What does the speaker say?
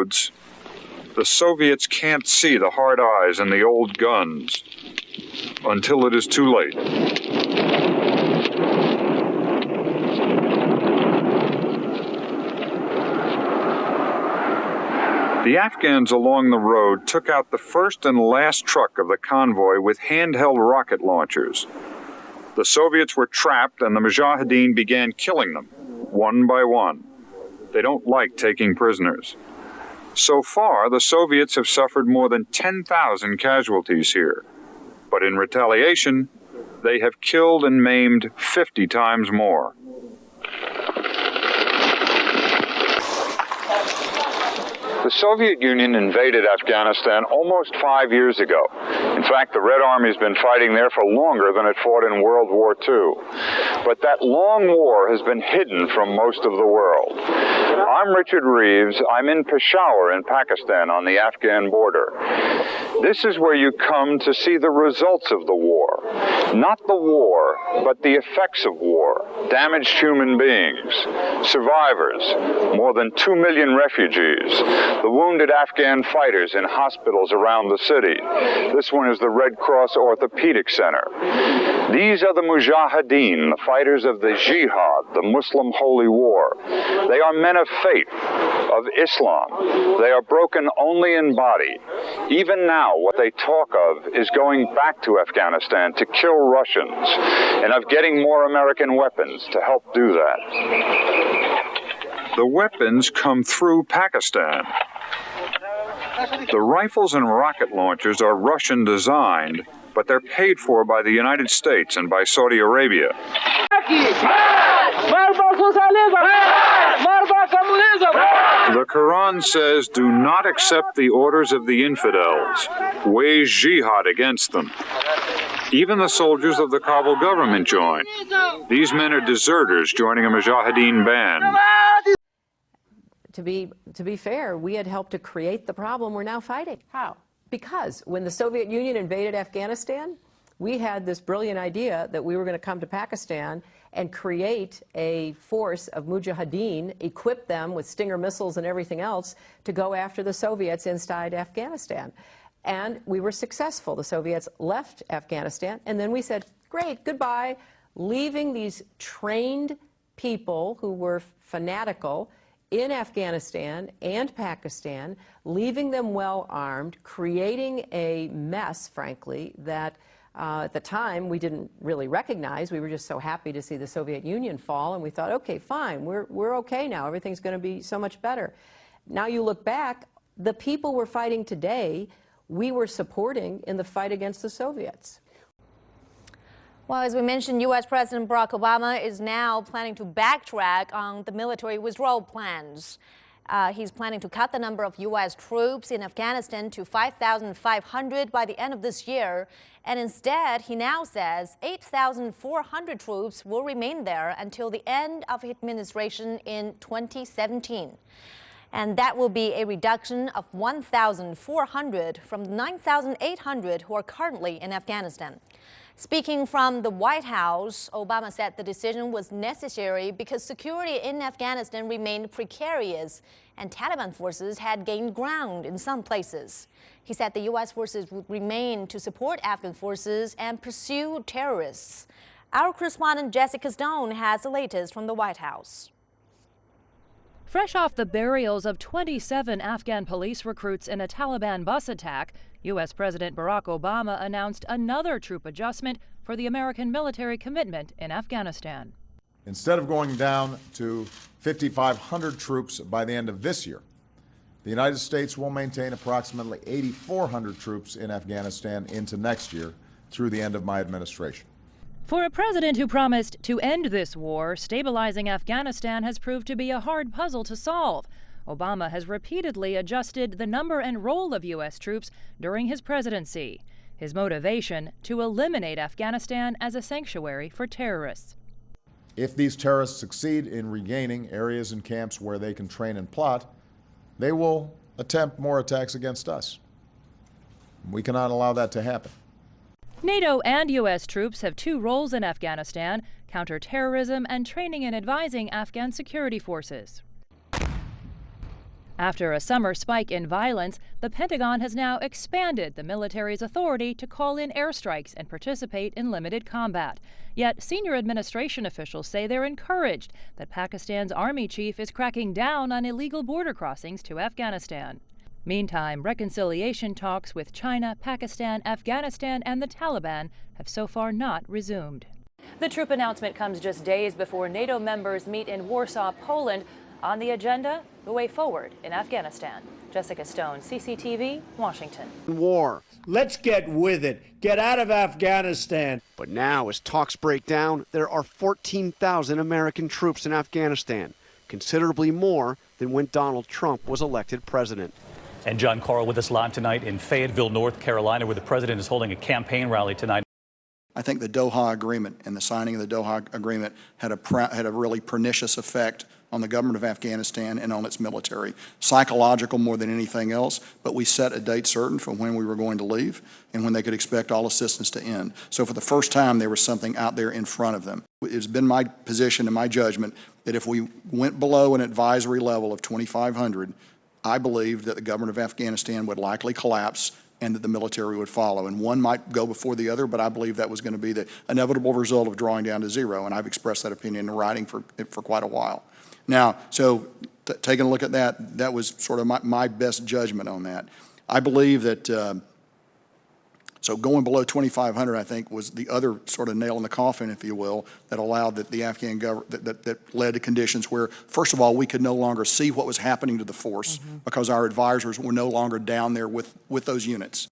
roads, the Soviets can't see the hard eyes and the old guns until it is too late. The Afghans along the road took out the first and last truck of the convoy with handheld rocket launchers. The Soviets were trapped and the Mujahideen began killing them, one by one. They don't like taking prisoners. So far, the Soviets have suffered more than 10,000 casualties here. But in retaliation, they have killed and maimed 50 times more. The Soviet Union invaded Afghanistan almost 5 years ago. In fact, the Red Army's been fighting there for longer than it fought in World War II. But that long war has been hidden from most of the world. I'm Richard Reeves. I'm in Peshawar in Pakistan on the Afghan border. This is where you come to see the results of the war. Not the war, but the effects of war. Damaged human beings, survivors, more than 2 million refugees, the wounded Afghan fighters in hospitals around the city. This one is the Red Cross Orthopedic Center. These are the Mujahideen, the fighters of the Jihad, the Muslim holy war. They are men of faith, of Islam. They are broken only in body. Even now, what they talk of is going back to Afghanistan to kill Russians and of getting more American weapons to help do that. The weapons come through Pakistan. The rifles and rocket launchers are Russian designed, but they're paid for by the United States and by Saudi Arabia. The Quran says, do not accept the orders of the infidels. Wage jihad against them. Even the soldiers of the Kabul government join. These men are deserters joining a Mujahideen band. To be fair, we had helped to create the problem we're now fighting. How? Because when the Soviet Union invaded Afghanistan, we had this brilliant idea that we were going to come to Pakistan and create a force of Mujahideen, equip them with Stinger missiles and everything else to go after the Soviets inside Afghanistan. And we were successful. The Soviets left Afghanistan, and then we said, great, goodbye, leaving these trained people who were fanatical in Afghanistan and Pakistan, leaving them well armed, creating a mess, frankly, that at the time we didn't really recognize. We were just so happy to see the Soviet Union fall, and we thought, okay, fine, we're okay now. Everything's going to be so much better. Now you look back, the people we're fighting today, we were supporting in the fight against the Soviets. Well, as we mentioned, U.S. President Barack Obama is now planning to backtrack on the military withdrawal plans. He's planning to cut the number of U.S. troops in Afghanistan to 5,500 by the end of this year. And instead, he now says 8,400 troops will remain there until the end of his administration in 2017. And that will be a reduction of 1,400 from the 9,800 who are currently in Afghanistan. Speaking from the White House, Obama said the decision was necessary because security in Afghanistan remained precarious and Taliban forces had gained ground in some places. He said the U.S. forces would remain to support Afghan forces and pursue terrorists. Our correspondent Jessica Stone has the latest from the White House. Fresh off the burials of 27 Afghan police recruits in a Taliban bus attack, U.S. President Barack Obama announced another troop adjustment for the American military commitment in Afghanistan. Instead of going down to 5,500 troops by the end of this year, the United States will maintain approximately 8,400 troops in Afghanistan into next year through the end of my administration. For a president who promised to end this war, stabilizing Afghanistan has proved to be a hard puzzle to solve. Obama has repeatedly adjusted the number and role of U.S. troops during his presidency. His motivation, to eliminate Afghanistan as a sanctuary for terrorists. If these terrorists succeed in regaining areas and camps where they can train and plot, they will attempt more attacks against us. We cannot allow that to happen. NATO and U.S. troops have two roles in Afghanistan: counterterrorism and training and advising Afghan security forces. After a summer spike in violence, the Pentagon has now expanded the military's authority to call in airstrikes and participate in limited combat. Yet senior administration officials say they're encouraged that Pakistan's army chief is cracking down on illegal border crossings to Afghanistan. Meantime, reconciliation talks with China, Pakistan, Afghanistan, and the Taliban have so far not resumed. The troop announcement comes just days before NATO members meet in Warsaw, Poland. On the agenda, the way forward in Afghanistan. Jessica Stone, CCTV, Washington. War. Let's get with it. Get out of Afghanistan. But now, as talks break down, there are 14,000 American troops in Afghanistan, considerably more than when Donald Trump was elected president. And John Carl with us live tonight in Fayetteville, North Carolina, where the president is holding a campaign rally tonight. I think the Doha Agreement and the signing of the Doha Agreement had a really pernicious effect on the government of Afghanistan and on its military. Psychological more than anything else, but we set a date certain for when we were going to leave and when they could expect all assistance to end. So for the first time, there was something out there in front of them. It's been my position and my judgment that if we went below an advisory level of 2,500, I believe that the government of Afghanistan would likely collapse and that the military would follow. And one might go before the other, but I believe that was going to be the inevitable result of drawing down to zero, and I've expressed that opinion in writing for quite a while. Now, so taking a look at that, that was sort of my best judgment on that. I believe that, so going below 2,500, I think, was the other sort of nail in the coffin, if you will, that allowed the Afghan government, that led to conditions where, first of all, we could no longer see what was happening to the force because our advisors were no longer down there with those units.